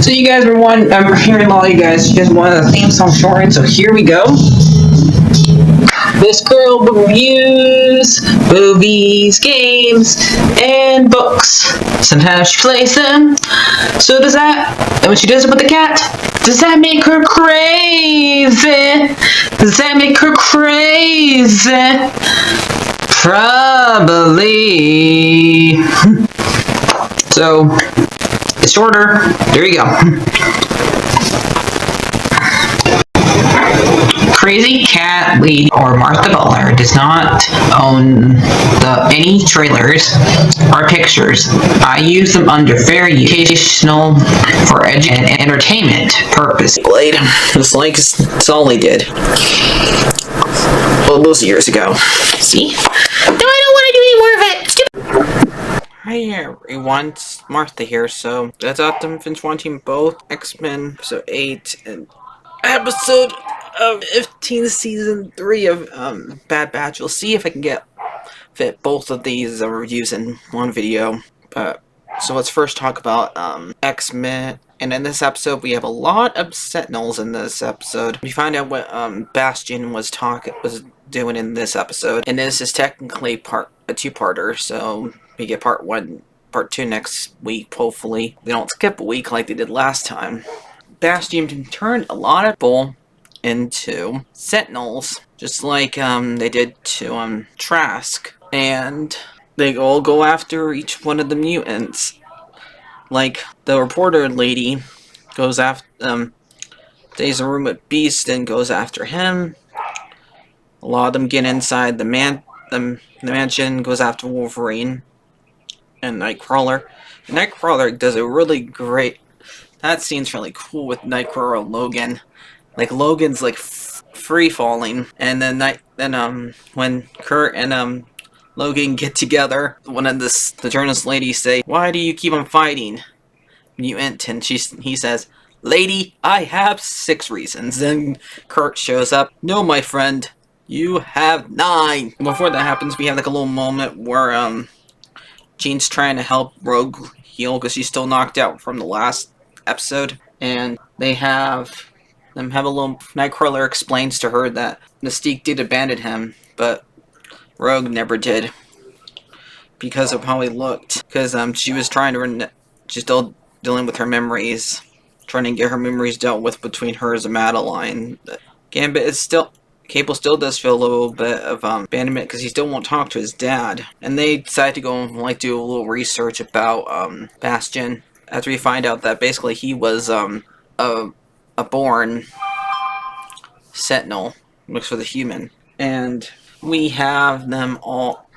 So you guys were I'm hearing a lot of you guys wanted a theme song shortened, so here we go. This girl reviews movies, games, and books. Sometimes she plays them. So does that, and when she does it with the cat, does that make her crazy? Does that make her crazy? Probably. So, it's shorter. There you go. Crazycatlady or Martha Butler does not own any trailers or pictures. I use them under fair educational for and entertainment purpose. Blade, it's like it's all they did. Well, those years ago. See? No, I don't want to do any more of it. Hi everyone, it's Martha here. So that's out them finish watching both X-Men episode 8 and episode of 15 season 3 of Bad Batch. We'll see if I can fit both of these reviews in one video. So let's first talk about X-Men. And in this episode, we have a lot of Sentinels in this episode. We find out what Bastion was doing in this episode. And this is technically a two-parter, so we get part 1, part 2 next week, hopefully. They don't skip a week like they did last time. Bastion can turn a lot of people into Sentinels, just like they did to Trask. And they all go after each one of the mutants. Like, the reporter lady goes after, stays in a room with Beast and goes after him. A lot of them get inside the mansion, goes after Wolverine and Nightcrawler. Nightcrawler does a really great... That scene's really cool with Nightcrawler and Logan. Like, Logan's, like, free-falling. And then, when Kurt and, Logan get together, one of the journalist ladies say, "Why do you keep on fighting, mutant?" And he says, "Lady, I have 6 reasons." Then Kurt shows up. "No, my friend, you have 9. Before that happens, we have like a little moment where Jean's trying to help Rogue heal because she's still knocked out from the last episode, and they have a little... Nightcrawler explains to her that Mystique did abandon him, but Rogue never did, because of how he looked. Because she was she's still dealing with her memories, trying to get her memories dealt with between hers and Madeline. Gambit is still... Cable still does feel a little bit of abandonment because he still won't talk to his dad. And they decide to go and do a little research about Bastion, after we find out that basically he was a born Sentinel mixed with a human. And we have them all...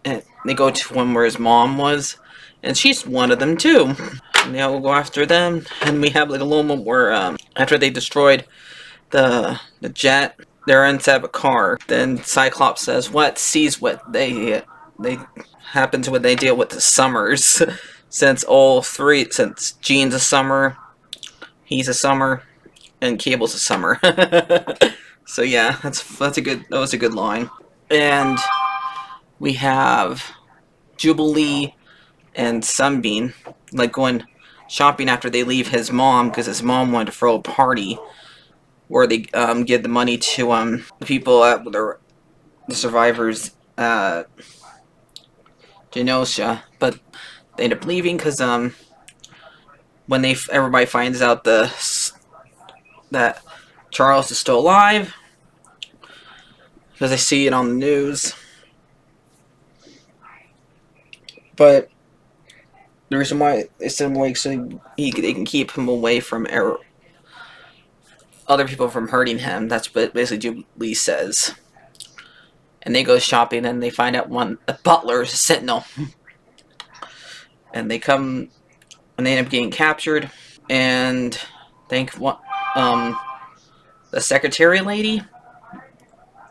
They go to one where his mom was, and she's one of them too. And they all go after them, and we have like a little moment where after they destroyed the jet, they're inside of a car. Then Cyclops says, "What sees what they happen to what they deal with the Summers." since Jean's a Summer, he's a Summer, and Cable's a Summer. So yeah, that was a good line. And we have Jubilee and Sunbeam like going shopping after they leave his mom, because his mom wanted to throw a party where they give the money to the people at the survivors Genosha, but they end up leaving because when everybody finds out that Charles is still alive, because they see it on the news. But the reason why they send him away so they can keep him away from other people from hurting him. That's what basically Jubilee says. And they go shopping and they find out a butler is a Sentinel. And they end up getting captured. And I think the secretary lady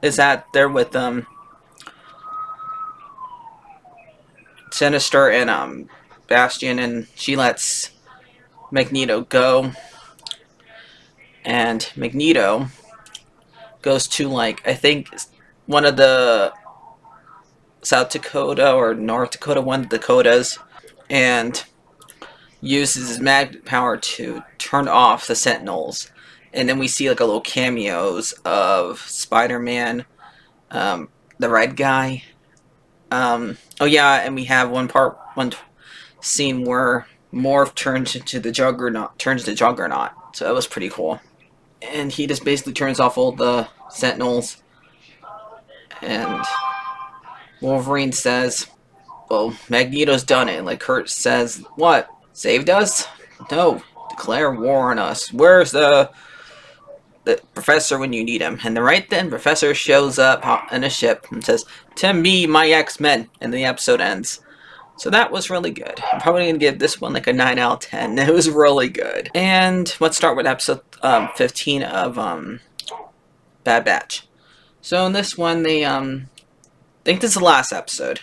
is there with Sinister and Bastion, and she lets Magneto go. And Magneto goes to, like, I think one of the South Dakota or North Dakota, one of the Dakotas, and uses his magnet power to turn off the Sentinels. And then we see like a little cameos of Spider-Man, the red guy. Oh yeah, and we have one scene where Morph turns to Juggernaut. So that was pretty cool. And he just basically turns off all the Sentinels. And Wolverine says, well, Magneto's done it. Like Kurt says, what? Saved us? No. Declare war on us. Where's the professor when you need him? And then right then, Professor shows up in a ship and says, to me, my X-Men. And the episode ends. So that was really good. I'm probably going to give this one like a 9 out of 10. It was really good. And let's start with episode 15 of Bad Batch. So in this one, they think this is the last episode.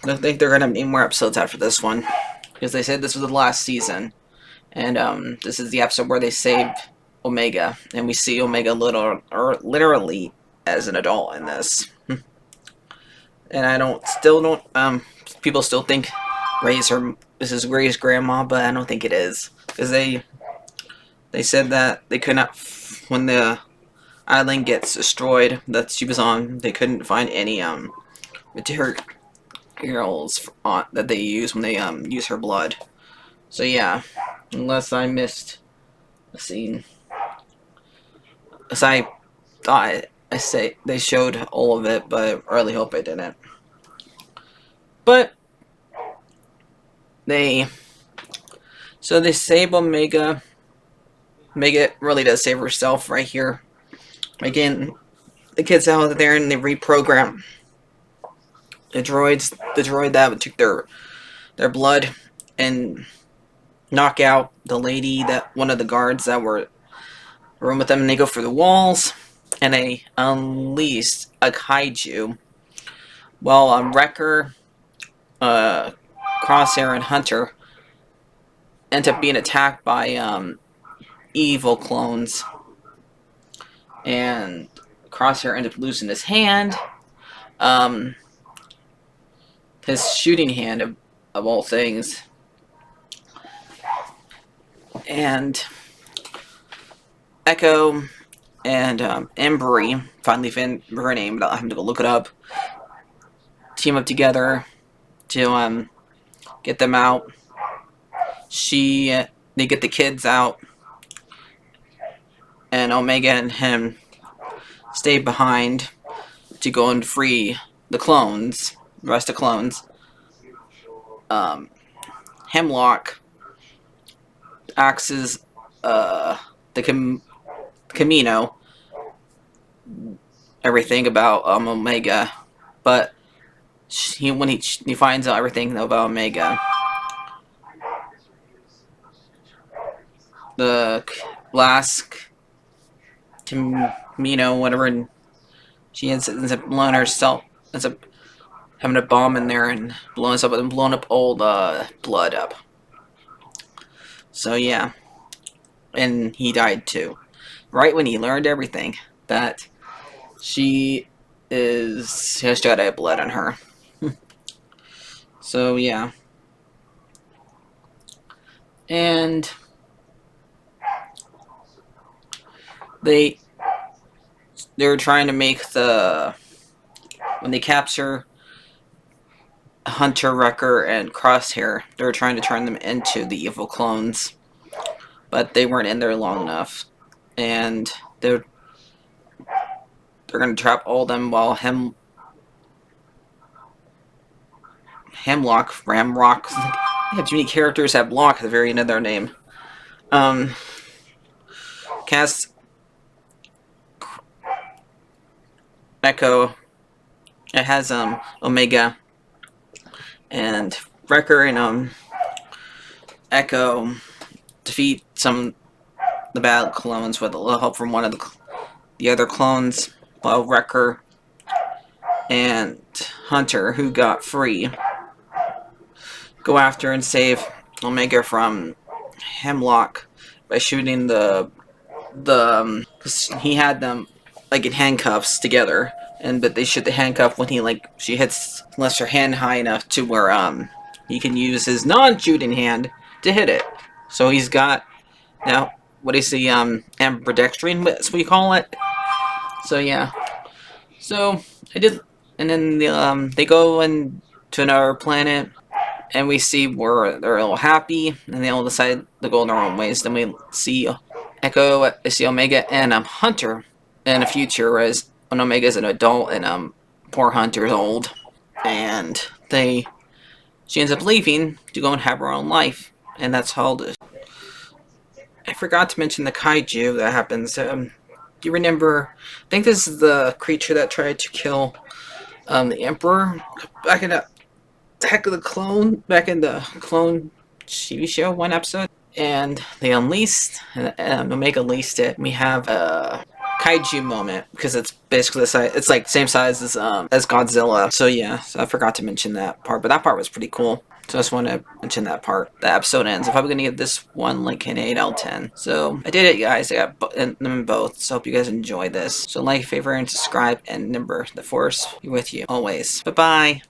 I don't think they're going to have any more episodes after this one. Because they said this was the last season. And this is the episode where they saved Omega. And we see Omega literally as an adult in this. And I still don't, people still think this is Ray's grandma, but I don't think it is. Because they said that they could not, when the island gets destroyed that she was on, they couldn't find any materials that they use when they use her blood. So yeah, unless I missed a scene. As I thought they showed all of it, but I really hope I didn't. But they save Omega. Omega really does save herself right here. Again, the kids out there and they reprogram the droid that took their blood and knock out the lady, one of the guards that were room with them, and they go for the walls and they unleash a kaiju. Well, Wrecker, Crosshair, and Hunter end up being attacked by evil clones, and Crosshair ends up losing his hand, his shooting hand of all things, and Echo and Embry, finally found her name, but I'll have to go look it up, team up together to get them out. They get the kids out, and Omega and him stay behind to go and free the rest of clones. Hemlock acts as the Camino, everything about Omega, but when he finds out everything about Omega, the last Camino, whatever, she ends up blowing herself, ends up having a bomb in there and blowing up and blowing up all the blood up. So yeah, and he died too, right when he learned everything that she has Jedi blood on her. So yeah, and they're trying to make when they capture Hunter, Wrecker, and Crosshair, they're trying to turn them into the evil clones, but they weren't in there long enough, and they're going to trap all of them while Ramrock. They have too many characters have block at the very end of their name. Cast Echo. It has Omega and Wrecker and Echo defeat the bad clones with a little help from one of the other clones, while Wrecker and Hunter, who got free, go after and save Omega from Hemlock by shooting cause he had them like in handcuffs together, but they shoot the handcuff when she lifts her hand high enough to where he can use his non-shooting hand to hit it. So he's got now what is the ambidextrine? That's what you call it. So yeah. So I did, and then they go and to another planet, and we see where they're all happy, and they all decide to go their own ways. Then we see Echo, I see Omega, and Hunter in the future, whereas when Omega's an adult and poor Hunter's old, and she ends up leaving to go and have her own life, and that's how the. I forgot to mention the kaiju that happens. Do you remember? I think this is the creature that tried to kill the Emperor back in the Attack of the Clone, back in the Clone TV show, one episode. And they unleashed, and Omega unleashed it. We have a kaiju moment because it's basically the size. It's like same size as Godzilla. So yeah, so I forgot to mention that part, but that part was pretty cool. So I just want to mention that part. The episode ends. I'm probably gonna give this one like an 8 out of 10. So I did it, guys. I got them in both. So hope you guys enjoy this. So like, favorite, and subscribe. And remember, the Force be with you always. Bye bye.